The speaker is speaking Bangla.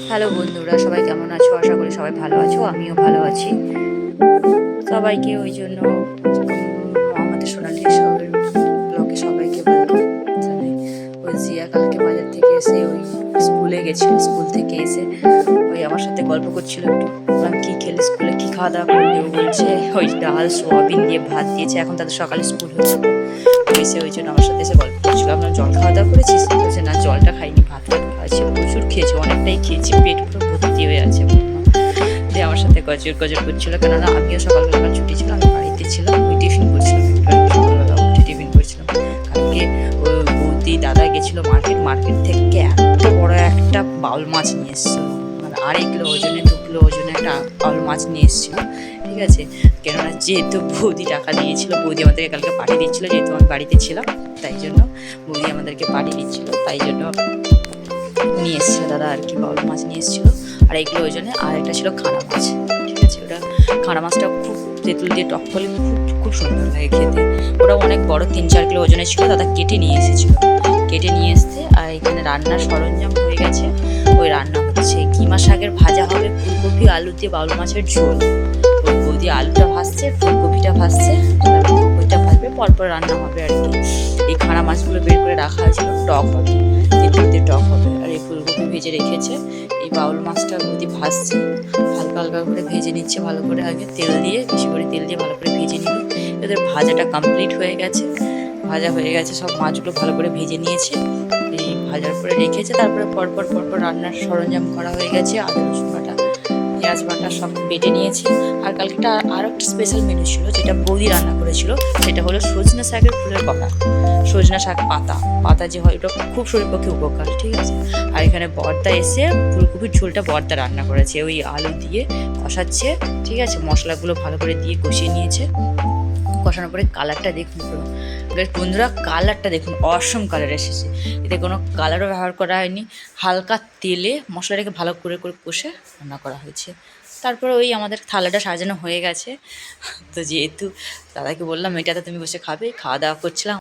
হ্যালো বন্ধুরা, সবাই কেমন আছো? আশা করি সবাই ভালো আছো, আমিও ভালো আছি। সবাইকে ওই জন্য আমাদের সোনালি শহরের ব্লগে সবাইকে বললাম জানাই। ওই জিয়া কালকে বাজার থেকে এসে ওই স্কুলে গেছিল, স্কুল থেকে এসে ওই আমার সাথে গল্প করছিল একটু। বললাম কী খেলে, স্কুলে কী খাওয়া দাওয়া করলি? ও বলছে ওই ডাল সোয়াবিন দিয়ে ভাত দিয়েছে, এখন তাদের সকালে স্কুল হচ্ছে তো এসে ওই জন্য আমার সাথে এসে গল্প করছিল। আপনার জল খাওয়া দাওয়া করেছিস? বলছে না, জলটা খাইনি, ভাত খাওয়াচ্ছি। প্রচুর খেয়েছি, অনেকটাই খেয়েছি, পেট পুরো ভর্তি হয়ে আছে। দিয়ে আমার সাথে গজর গজর করছিল, কেননা আমিও সকালবেলা ছুটি ছিল, আমি বাড়িতে ছিলাম, ওই টিফিন করছিলাম একটু আর কি। সকালবেলা উঠে টিফিন করছিলাম। কালকে ওই বৌদি দাদা গেছিলো মার্কেট থেকে এত বড় একটা বাউল মাছ নিয়ে এসেছিল, মানে 2.5 কিলো ওজনে 2 কিলো ওজনে একটা বাউল মাছ নিয়ে এসেছিলো। ঠিক আছে, কেননা যেহেতু বৌদি টাকা দিয়েছিল, বৌদি আমাদেরকে কালকে পাঠিয়ে দিচ্ছিলো, যেহেতু আমি বাড়িতে ছিলাম তাই জন্য বৌদি আমাদেরকে পাঠিয়ে দিচ্ছিলো, তাই জন্য নিয়ে এসেছিল দাদা আর কি, বাউল মাছ নিয়ে এসেছিলো 2.5 কিলো ওজনে। আর একটা ছিল খাড়া মাছ। ঠিক আছে, ওটা খাড়া মাছটা খুব তেঁতুল দিয়ে টক করলে খুব সুন্দর লাগে খেতে। ওটা অনেক বড়, 3-4 কিলো ওজনের ছিল, দাদা কেটে নিয়ে এসেছিল। কেটে নিয়ে এসছে আর এখানে রান্নার সরঞ্জাম হয়ে গেছে। ওই রান্না হচ্ছে কিমা শাকের ভাজা হবে, ফুলকপি আলু দিয়ে বাউল মাছের ঝোল। ওই বৌদি আলুটা ভাজছে, ফুলকপিটা ভাজছে, তারপর ওইটা ভাজবে, পরপর রান্না হবে আর কি। এই খাড়া মাছগুলো বের করে রাখা হয়েছিল, টক হবে, তেঁতুল দিয়ে টক হবে। আর এই ফুলকপি ভেজে রেখেছে, এই বাউল মাছটা বৌদি ভাজছে, হালকা হালকা করে ভেজে নিচ্ছে ভালো করে। আগে তেল দিয়ে, বেশি করে তেল দিয়ে ভালো করে ভেজে নিল। এদের ভাজাটা কমপ্লিট হয়ে গেছে, ভাজা হয়ে গেছে, সব মাছগুলো ভালো করে ভেজে নিয়েছে, এই ভাজার পরে রেখেছে। তারপরে পরপর রান্নার সরঞ্জাম করা হয়ে গেছে, আদা রসুন বাটা, পেঁয়াজ বাটা সব বেটে নিয়েছি। আর কালকেটা আরও একটা স্পেশাল মেনু ছিল, যেটা বৌদি রান্না করেছিল, সেটা হলো সজনা শাকের ফুলের বড়া। সজনা শাক পাতা যে হয়, ওটা খুব শরীর পক্ষে উপকার। ঠিক আছে, আর এখানে বর্দা এসে ফুলকপির ঝোলটা বর্দা রান্না করেছে, ওই আলু দিয়ে কষাচ্ছে। ঠিক আছে, মশলাগুলো ভালো করে দিয়ে কষিয়ে নিয়েছে। কষানোর পরে কালারটা দেখুন বন্ধুরা, কালারটা দেখুন, অসম কালার এসেছে। এতে কোনো কালারও ব্যবহার করা হয়নি, হালকা তেলে মশলাটাকে ভালো করে কষে রান্না করা হয়েছে। তারপরে ওই আমাদের থালাটা সাজানো হয়ে গেছে। তো যেহেতু দাদাকে বললাম এটাতে তুমি বসে খাবে, খাওয়া দাওয়া করছিলাম।